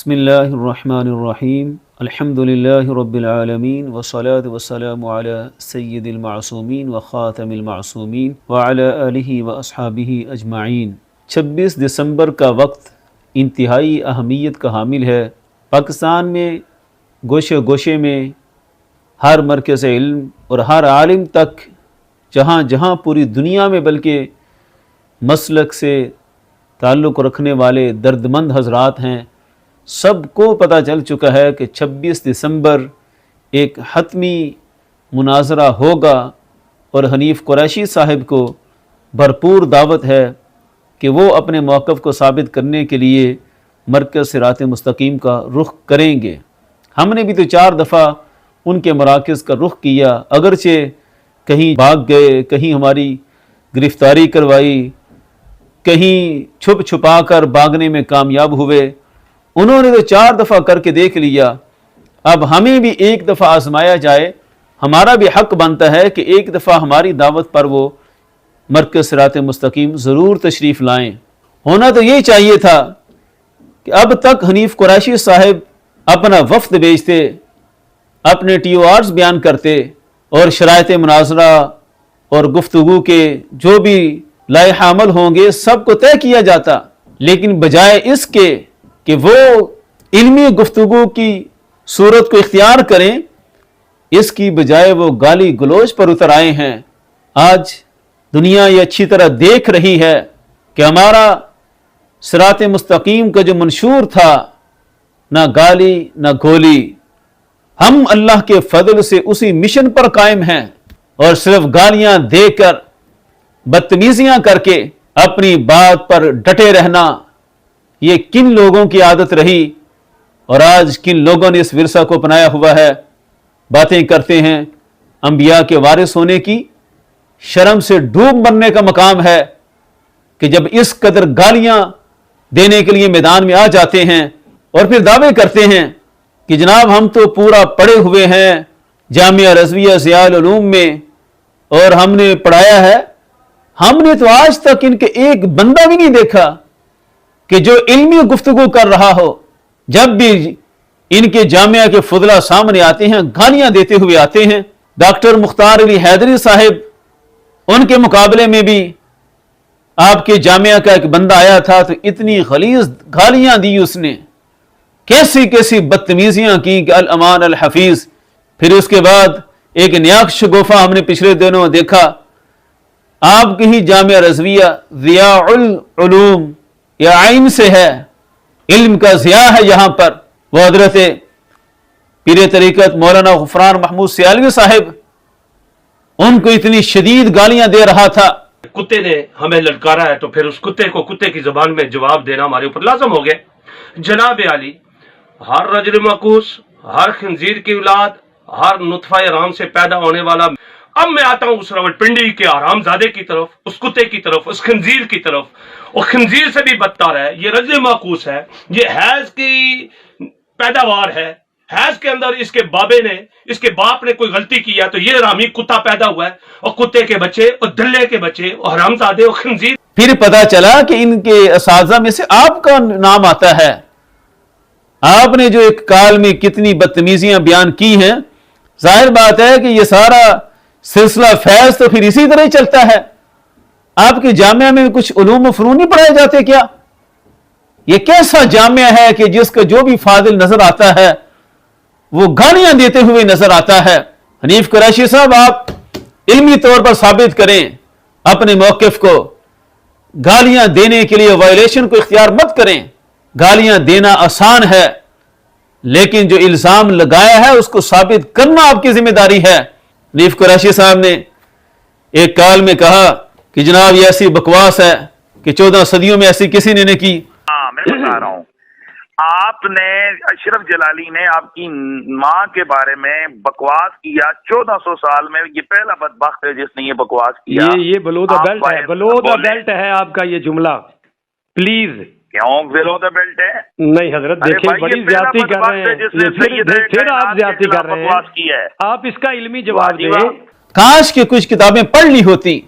بسم اللہ الرحمن الرحیم الحمدللہ رب العالمین والصلاة والسلام علی سید المعصومین وخاتم المعصومین وعلی آلہ واصحابہ اجمعین۔ 26 دسمبر کا وقت انتہائی اہمیت کا حامل ہے۔ پاکستان میں گوشے گوشے میں ہر مرکز علم اور ہر عالم تک جہاں جہاں پوری دنیا میں بلکہ مسلک سے تعلق رکھنے والے دردمند حضرات ہیں، سب کو پتہ چل چکا ہے کہ 26 دسمبر ایک حتمی مناظرہ ہوگا اور حنیف قریشی صاحب کو بھرپور دعوت ہے کہ وہ اپنے موقف کو ثابت کرنے کے لیے مرکز صراط مستقیم کا رخ کریں گے۔ ہم نے بھی تو 4 دفعہ ان کے مراکز کا رخ کیا، اگرچہ کہیں بھاگ گئے، کہیں ہماری گرفتاری کروائی، کہیں چھپ چھپا کر بھاگنے میں کامیاب ہوئے۔ انہوں نے تو 4 دفعہ کر کے دیکھ لیا، اب ہمیں بھی ایک دفعہ آزمایا جائے۔ ہمارا بھی حق بنتا ہے کہ ایک دفعہ ہماری دعوت پر وہ مرکز صراط مستقیم ضرور تشریف لائیں۔ ہونا تو یہ چاہیے تھا کہ اب تک حنیف قریشی صاحب اپنا وفد بھیجتے، اپنے TORs بیان کرتے اور شرائط مناظرہ اور گفتگو کے جو بھی لائحہ عمل ہوں گے سب کو طے کیا جاتا، لیکن بجائے اس کے کہ وہ علمی گفتگو کی صورت کو اختیار کریں، اس کی بجائے وہ گالی گلوچ پر اتر آئے ہیں۔ آج دنیا یہ اچھی طرح دیکھ رہی ہے کہ ہمارا صراط مستقیم کا جو منشور تھا، نہ گالی نہ گولی، ہم اللہ کے فضل سے اسی مشن پر قائم ہیں، اور صرف گالیاں دے کر بدتمیزیاں کر کے اپنی بات پر ڈٹے رہنا، یہ کن لوگوں کی عادت رہی اور آج کن لوگوں نے اس ورثہ کو اپنایا ہوا ہے۔ باتیں کرتے ہیں انبیاء کے وارث ہونے کی، شرم سے ڈوب مرنے کا مقام ہے کہ جب اس قدر گالیاں دینے کے لیے میدان میں آ جاتے ہیں اور پھر دعوے کرتے ہیں کہ جناب ہم تو پورا پڑھے ہوئے ہیں جامعہ رضویہ ضیاء العلوم میں اور ہم نے پڑھایا ہے۔ ہم نے تو آج تک ان کے ایک بندہ بھی نہیں دیکھا کہ جو علمی گفتگو کر رہا ہو۔ جب بھی ان کے جامعہ کے فضلہ سامنے آتے ہیں گالیاں دیتے ہوئے آتے ہیں۔ ڈاکٹر مختار علی حیدری صاحب، ان کے مقابلے میں بھی آپ کے جامعہ کا ایک بندہ آیا تھا تو اتنی غلیظ گالیاں دی اس نے، کیسی کیسی بدتمیزیاں کی کہ الامان الحفیظ۔ پھر اس کے بعد ایک نیا شگوفہ ہم نے پچھلے دنوں دیکھا، آپ کی ہی جامعہ رضویہ ضیاء العلوم یا عین سے ہے، علم کا ضیاء ہے یہاں پر، وہ حضرت پیر طریقت مولانا غفران محمود سیالوی صاحب، ان کو اتنی شدید گالیاں دے رہا تھا۔ کتے نے ہمیں للکارا ہے تو پھر اس کتے کو کتے کی زبان میں جواب دینا ہمارے اوپر لازم ہو گیا۔ جناب عالی، ہر رجل معکوس، ہر خنزیر کی اولاد، ہر نطفہ رام سے پیدا ہونے والا، اب میں آتا ہوں اس راول پنڈی کے حرام زادے کی طرف، اس کتے کی طرف، اس خنزیر کی طرف۔ اور خنزیر سے بھی بدتر ہے، یہ رجل معکوس ہے، یہ حیض کی پیداوار ہے۔ حیض کے اندر اس کے بابے نے، اس کے باپ نے کوئی غلطی کیا تو یہ رامی کتا پیدا ہوا ہے، اور کتے کے بچے اور دلے کے بچے اور حرام زادے اور خنزیر۔ پھر پتا چلا کہ ان کے اساتذہ میں سے آپ کا نام آتا ہے۔ آپ نے جو ایک کال میں کتنی بدتمیزیاں بیان کی ہیں، ظاہر بات ہے کہ یہ سارا سلسلہ فیض تو پھر اسی طرح ہی چلتا ہے۔ آپ کے جامعہ میں کچھ علوم و فنون نہیں پڑھائے جاتے کیا؟ یہ کیسا جامعہ ہے کہ جس کا جو بھی فاضل نظر آتا ہے وہ گالیاں دیتے ہوئے نظر آتا ہے؟ حنیف قریشی صاحب، آپ علمی طور پر ثابت کریں اپنے موقف کو۔ گالیاں دینے کے لیے وائلیشن کو اختیار مت کریں۔ گالیاں دینا آسان ہے، لیکن جو الزام لگایا ہے اس کو ثابت کرنا آپ کی ذمہ داری ہے۔ حنیف قریشی صاحب نے ایک کال میں کہا کہ جناب یہ ایسی بکواس ہے کہ 14 صدیوں میں ایسی کسی نے نہیں کی۔ میں بتا رہا ہوں، آپ نے اشرف جلالی نے آپ کی ماں کے بارے میں بکواس کیا 1400 سال میں، یہ پہلا بدبخت ہے جس نے یہ بکواس کیا۔ یہ بلو دا بیلٹ ہے، بلو دا بیلٹ ہے آپ کا یہ جملہ، پلیز۔ کیوں بلو دا بیلٹ ہے؟ نہیں حضرت دیکھیں بڑی زیادتی کر رہے ہیں، پھر آپ زیادتی کر رہے ہیں۔ آپ اس کا علمی جواب دیں۔ کاش کہ کچھ کتابیں پڑھ لی ہوتی،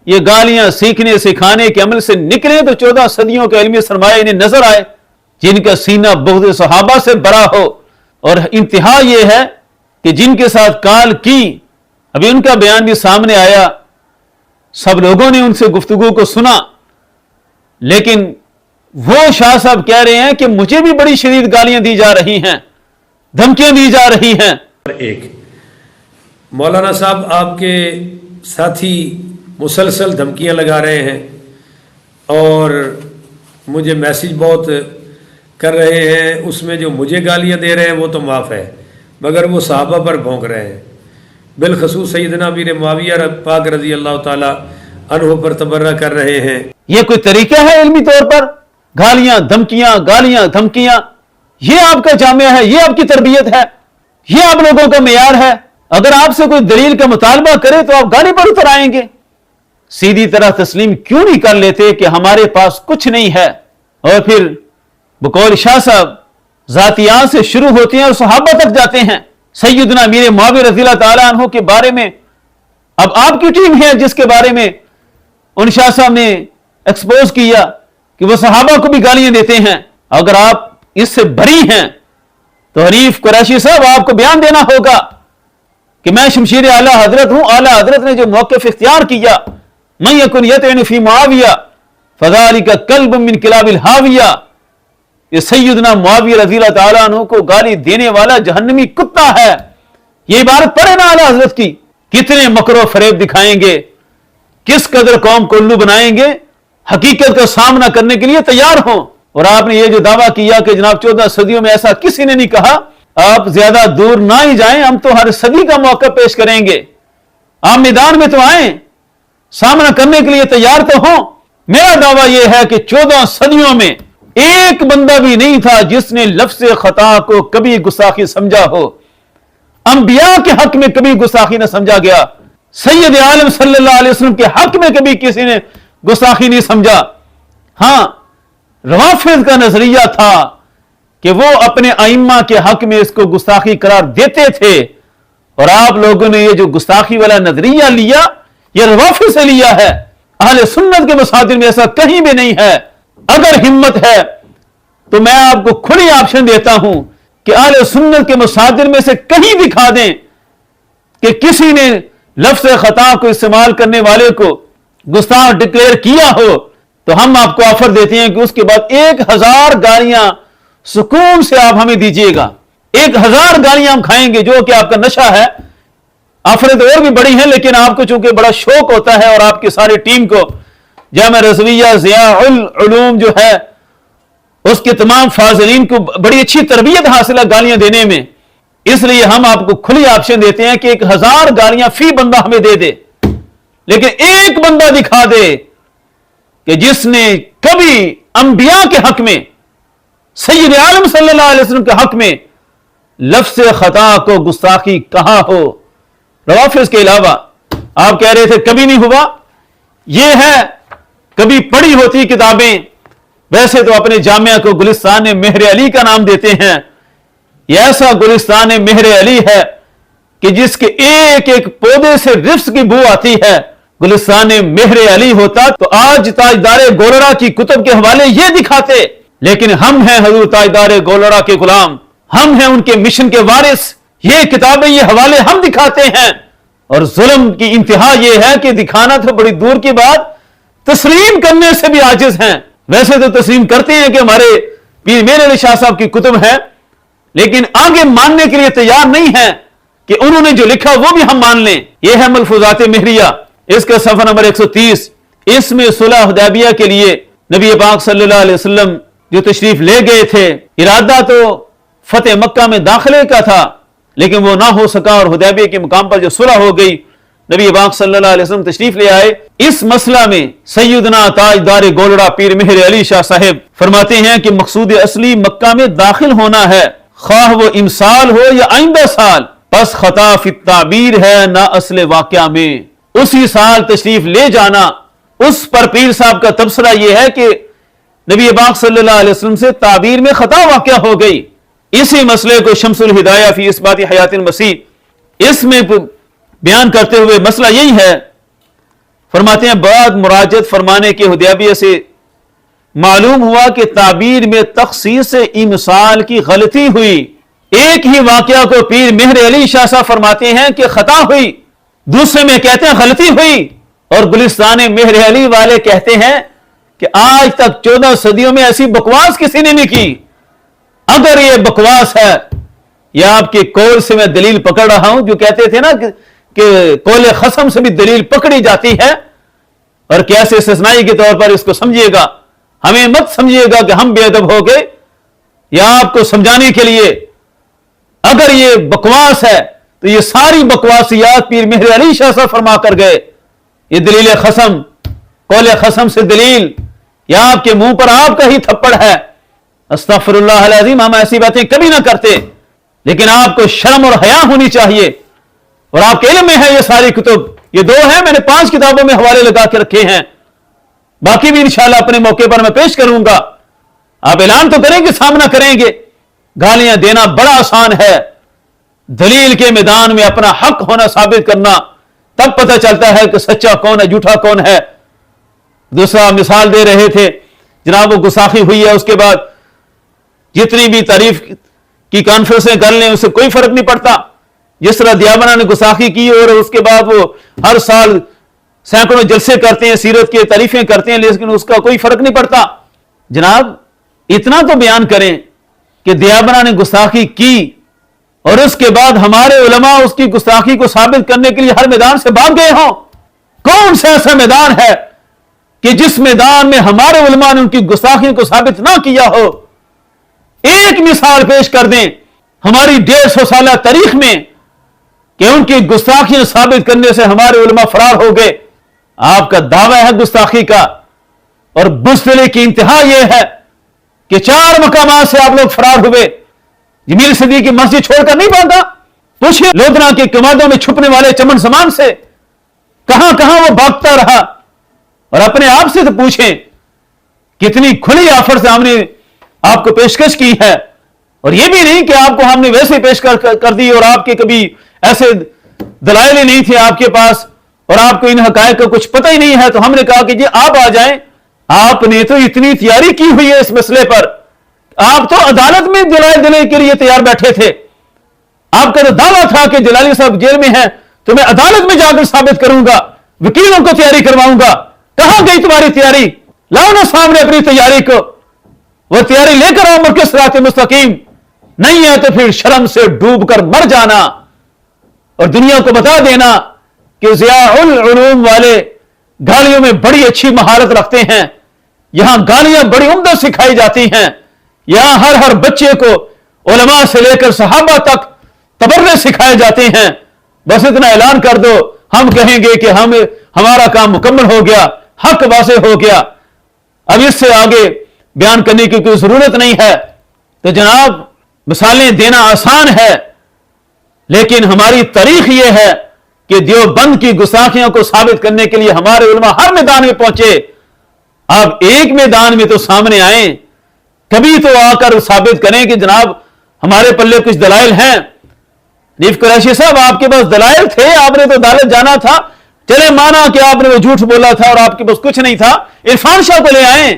یہ گالیاں سیکھنے سکھانے کے عمل سے نکلے تو 14 صدیوں کا علمی سرمایہ انہیں نظر آئے۔ جن کا سینہ بغض صحابہ سے بھرا ہو، اور انتہا یہ ہے کہ جن کے ساتھ کال کی، ابھی ان کا بیان بھی سامنے آیا، سب لوگوں نے ان سے گفتگو کو سنا، لیکن وہ شاہ صاحب کہہ رہے ہیں کہ مجھے بھی بڑی شدید گالیاں دی جا رہی ہیں، دھمکیاں دی جا رہی ہیں۔ ایک مولانا صاحب آپ کے ساتھی مسلسل دھمکیاں لگا رہے ہیں اور مجھے میسج بہت کر رہے ہیں، اس میں جو مجھے گالیاں دے رہے ہیں وہ تو معاف ہے، مگر وہ صحابہ پر بھونک رہے ہیں، بالخصوص سیدنا امیر معاویہ پاک رضی اللہ تعالی عنہ پر تبرہ کر رہے ہیں۔ یہ کوئی طریقہ ہے علمی طور پر؟ گالیاں دھمکیاں، یہ آپ کا جامعہ ہے، یہ آپ کی تربیت ہے، یہ آپ لوگوں کا معیار ہے؟ اگر آپ سے کوئی دلیل کا مطالبہ کرے تو آپ گالی پر اتر آئیں گے؟ سیدھی طرح تسلیم کیوں نہیں کر لیتے کہ ہمارے پاس کچھ نہیں ہے؟ اور پھر بقول شاہ صاحب ذاتیات سے شروع ہوتے ہیں اور صحابہ تک جاتے ہیں۔ سیدنا امیر معاویہ رضی اللہ تعالیٰ عنہ کے بارے میں اب آپ کی ٹیم ہے جس کے بارے میں ان شاہ صاحب نے ایکسپوز کیا کہ وہ صحابہ کو بھی گالیاں دیتے ہیں۔ اگر آپ اس سے بری ہیں تو حنیف قریشی صاحب آپ کو بیان دینا ہوگا کہ میں شمشیر اعلیٰ حضرت ہوں، اعلیٰ حضرت نے جو موقف اختیار کیا، من یکن یطعن فی معاویہ فذلک کلب من کلاب الحاویہ، یہ سیدنا معاویہ رضی اللہ تعالیٰ عنہ کو گالی دینے والا جہنمی کتا ہے۔ یہ عبارت پڑھے نا اعلیٰ حضرت کی، کتنے مکر و فریب دکھائیں گے، کس قدر قوم کو الو بنائیں گے، حقیقت کا سامنا کرنے کے لیے تیار ہوں۔ اور آپ نے یہ جو دعویٰ کیا کہ جناب 14 صدیوں میں ایسا کسی نے نہیں کہا، آپ زیادہ دور نہ ہی جائیں، ہم تو ہر صدی کا موقع پیش کریں گے، آپ میدان میں تو آئیں، سامنا کرنے کے لیے تیار تو ہوں۔ میرا دعویٰ یہ ہے کہ 14 صدیوں میں ایک بندہ بھی نہیں تھا جس نے لفظ خطا کو کبھی گستاخی سمجھا ہو، انبیاء کے حق میں کبھی گستاخی نہ سمجھا گیا، سید عالم صلی اللہ علیہ وسلم کے حق میں کبھی کسی نے گستاخی نہیں سمجھا۔ ہاں، روافض کا نظریہ تھا کہ وہ اپنے ائمہ کے حق میں اس کو گستاخی قرار دیتے تھے، اور آپ لوگوں نے یہ جو گستاخی والا نظریہ لیا، یہ روافض سے لیا ہے۔ اہل سنت کے مصادر میں ایسا کہیں بھی نہیں ہے۔ اگر ہمت ہے تو میں آپ کو کھلی آپشن دیتا ہوں کہ اہل سنت کے مصادر میں سے کہیں دکھا دیں کہ کسی نے لفظ خطا کو استعمال کرنے والے کو گستاخ ڈکلیئر کیا ہو، تو ہم آپ کو آفر دیتے ہیں کہ اس کے بعد 1000 گالیاں سکون سے آپ ہمیں دیجیے گا، 1000 گالیاں ہم کھائیں گے، جو کہ آپ کا نشہ ہے۔ آفریں تو اور بھی بڑی ہیں، لیکن آپ کو چونکہ بڑا شوق ہوتا ہے اور آپ کی ساری ٹیم کو جامعہ رضویہ ضیاء العلوم جو ہے اس کے تمام فاضلین کو بڑی اچھی تربیت حاصل ہے گالیاں دینے میں، اس لیے ہم آپ کو کھلی آپشن دیتے ہیں کہ 1000 گالیاں فی بندہ ہمیں دے دے، لیکن ایک بندہ دکھا دے کہ جس نے کبھی انبیاء کے حق میں، سید عالم صلی اللہ علیہ وسلم کے حق میں لفظ خطا کو گستاخی کہا ہو۔ روافض کے علاوہ آپ کہہ رہے تھے کبھی نہیں ہوا، یہ ہے کبھی پڑھی ہوتی کتابیں۔ ویسے تو اپنے جامعہ کو گلستان مہر علی کا نام دیتے ہیں، یہ ایسا گلستان مہر علی ہے کہ جس کے ایک ایک پودے سے رفس کی بو آتی ہے۔ گلستان مہر علی ہوتا تو آج تاجدار گولڑا کی کتب کے حوالے یہ دکھاتے، لیکن ہم ہیں حضور تاجدار گولڑا کے غلام، ہم ہیں ان کے مشن کے وارث، یہ کتابیں یہ حوالے ہم دکھاتے ہیں۔ اور ظلم کی انتہا یہ ہے کہ دکھانا تو بڑی دور کی بات، تسلیم کرنے سے بھی عاجز ہیں۔ ویسے تو تسلیم کرتے ہیں کہ ہمارے پیر میر علی شاہ صاحب کی کتب ہے، لیکن آگے ماننے کے لیے تیار نہیں ہے کہ انہوں نے جو لکھا وہ بھی ہم مان لیں۔ یہ ہے ملفوظات مہریہ، اس کا صفحہ نمبر 130۔ اس میں صلح حدیبیہ کے لیے نبی پاک صلی اللہ علیہ وسلم جو تشریف لے گئے تھے، ارادہ تو فتح مکہ میں داخلے کا تھا، لیکن وہ نہ ہو سکا، اور حدیبیہ کے مقام پر جو صلح ہو گئی، نبی پاک صلی اللہ علیہ وسلم تشریف لے آئے۔ اس مسئلہ میں سیدنا تاجدار گولڑا پیر مہر علی شاہ صاحب فرماتے ہیں کہ مقصود اصلی مکہ میں داخل ہونا ہے، خواہ وہ امسال ہو یا آئندہ سال، پس خطا فی التعبیر ہے نہ اصل واقعہ میں۔ اسی سال تشریف لے جانا، اس پر پیر صاحب کا تبصرہ یہ ہے کہ نبی پاک صلی اللہ علیہ وسلم سے تعبیر میں خطا واقع ہو گئی۔ اسی مسئلے کو شمس الہدایہ فی اثبات حیات المسیح اس میں بیان کرتے ہوئے مسئلہ یہی ہے، فرماتے ہیں بعد مراجعت فرمانے کے حدیبیہ سے معلوم ہوا کہ تعبیر میں تخصیص امثال کی غلطی ہوئی. ایک ہی واقعہ کو پیر مہر علی شاہ صاحب فرماتے ہیں کہ خطا ہوئی، دوسرے میں کہتے ہیں غلطی ہوئی، اور گلستان مہر علی والے کہتے ہیں کہ آج تک 14 صدیوں میں ایسی بکواس کسی نے نہیں کی. اگر یہ بکواس ہے، یہ آپ کے قول سے میں دلیل پکڑ رہا ہوں، جو کہتے تھے نا کہ قول خصم سے بھی دلیل پکڑی جاتی ہے، اور کیسے استثنائی کے طور پر اس کو سمجھیے گا. ہمیں مت سمجھیے گا کہ ہم بے ادب ہو گئے، یا آپ کو سمجھانے کے لیے. اگر یہ بکواس ہے تو یہ ساری بکواسیات پیر مہر علی شاہ صاحب فرما کر گئے. یہ دلیل خصم، قول خصم سے دلیل، یا آپ کے منہ پر آپ کا ہی تھپڑ ہے. استغفر اللہ العظیم، ہم ایسی باتیں کبھی نہ کرتے، لیکن آپ کو شرم اور حیا ہونی چاہیے. اور آپ کے علم میں ہے یہ ساری کتب، یہ 2 ہیں، میں نے 5 کتابوں میں حوالے لگا کے رکھے ہیں، باقی بھی انشاءاللہ اپنے موقع پر میں پیش کروں گا. آپ اعلان تو کریں گے، سامنا کریں گے. گالیاں دینا بڑا آسان ہے، دلیل کے میدان میں اپنا حق ہونا ثابت کرنا تب پتہ چلتا ہے کہ سچا کون ہے، جھوٹا کون ہے. دوسرا مثال دے رہے تھے جناب، وہ گستاخی ہوئی ہے، اس کے بعد جتنی بھی تعریف کی کانفرنسیں کر لیں اس سے کوئی فرق نہیں پڑتا. جس طرح دیابنا نے گستاخی کی اور اس کے بعد وہ ہر سال سینکڑوں جلسے کرتے ہیں، سیرت کی تعریفیں کرتے ہیں، لیکن اس کا کوئی فرق نہیں پڑتا. جناب اتنا تو بیان کریں کہ دیابنا نے گستاخی کی اور اس کے بعد ہمارے علماء اس کی گستاخی کو ثابت کرنے کے لیے ہر میدان سے بھاگ گئے ہوں. کون سا ایسا میدان ہے کہ جس میدان میں ہمارے علماء نے ان کی گستاخی کو ثابت نہ کیا ہو؟ ایک مثال پیش کر دیں ہماری 150 سالہ تاریخ میں کہ ان کی گستاخیاں ثابت کرنے سے ہمارے علماء فرار ہو گئے. آپ کا دعویٰ ہے گستاخی کا، اور بزدلی کی انتہا یہ ہے کہ 4 مقامات سے آپ لوگ فرار ہوئے. جمیل صدیق کی مسجد چھوڑ کر نہیں بھاگا. پوچھیں لودھنا کے کمادوں میں چھپنے والے چمن زمان سے کہاں کہاں وہ بھاگتا رہا، اور اپنے آپ سے تو پوچھیں کتنی کھلی آفر سے ہم نے آپ کو پیشکش کی ہے. اور یہ بھی نہیں کہ آپ کو ہم نے ویسے پیش کر دی اور آپ کے کبھی ایسے دلائل ہی نہیں تھے آپ کے پاس اور آپ کو ان حقائق کا کچھ پتہ ہی نہیں ہے، تو ہم نے کہا کہ جی آپ آ جائیں. آپ نے تو اتنی تیاری کی ہوئی ہے اس مسئلے پر، آپ تو عدالت میں دلائل دینے کے لیے تیار بیٹھے تھے. آپ کا تو دعویٰ تھا کہ جلالی صاحب جیل میں ہیں تو میں عدالت میں جا کر ثابت کروں گا، وکیلوں کو تیاری کرواؤں گا. کہاں گئی تمہاری تیاری؟ لاؤ نا سامنے اپنی تیاری کو، وہ تیاری لے کر آؤ مرکز صراط مستقیم. نہیں ہے تو پھر شرم سے ڈوب کر مر جانا اور دنیا کو بتا دینا کہ ضیاء العلوم والے گالیوں میں بڑی اچھی مہارت رکھتے ہیں. یہاں گالیاں بڑی عمدہ سکھائی جاتی ہیں. یہاں ہر بچے کو علماء سے لے کر صحابہ تک تبرے سکھائے جاتے ہیں. بس اتنا اعلان کر دو، ہم کہیں گے کہ ہمارا کام مکمل ہو گیا، حق واضح ہو گیا، اب اس سے آگے بیان کرنے کی کوئی ضرورت نہیں ہے. تو جناب مثالیں دینا آسان ہے، لیکن ہماری تاریخ یہ ہے کہ دیوبند کی گستاخیوں کو ثابت کرنے کے لیے ہمارے علماء ہر میدان میں پہنچے. آپ ایک میدان میں تو سامنے آئیں، کبھی تو آ کر ثابت کریں کہ جناب ہمارے پلے کچھ دلائل ہیں. نیف قریشی صاحب آپ کے پاس دلائل تھے، آپ نے تو عدالت جانا تھا، چلے مانا کہ آپ نے وہ جھوٹ بولا تھا اور آپ کے پاس کچھ نہیں تھا، عرفان شاہ کو لے آئیں.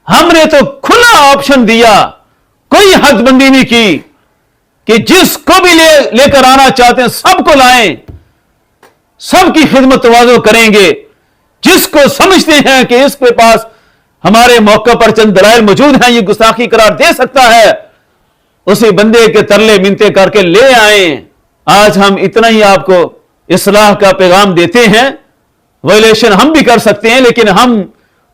ہم نے تو کھلا آپشن دیا، کوئی حد بندی نہیں کی کہ جس کو بھی لے کر آنا چاہتے ہیں سب کو لائیں، سب کی خدمت تواضع کریں گے. جس کو سمجھتے ہیں کہ اس کے پاس ہمارے موقع پر چند دلائل موجود ہیں، یہ گستاخی قرار دے سکتا ہے، اسی بندے کے ترلے منتے کر کے لے آئیں. آج ہم اتنا ہی آپ کو اصلاح کا پیغام دیتے ہیں. وائلیشن ہم بھی کر سکتے ہیں، لیکن ہم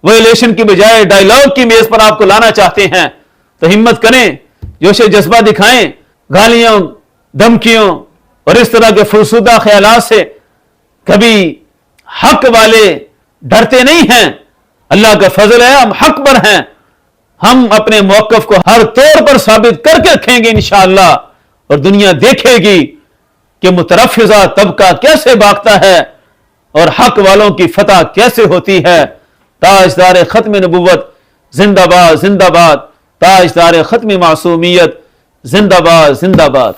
وائلیشن کی بجائے ڈائیلاگ کی میز پر آپ کو لانا چاہتے ہیں. تو ہمت کریں، جوش جذبہ دکھائیں. گالیوں، دھمکیوں اور اس طرح کے فرسودہ خیالات سے کبھی حق والے ڈرتے نہیں ہیں. اللہ کا فضل ہے، ہم حق پر ہیں. ہم اپنے موقف کو ہر طور پر ثابت کر کے رکھیں گے انشاءاللہ، اور دنیا دیکھے گی کہ مترفضہ طبقہ کیسے بھاگتا ہے اور حق والوں کی فتح کیسے ہوتی ہے. تاجدار ختم نبوت زندہ باد زندہ باد، تاجدار ختم معصومیت زندہ باد زندہ باد.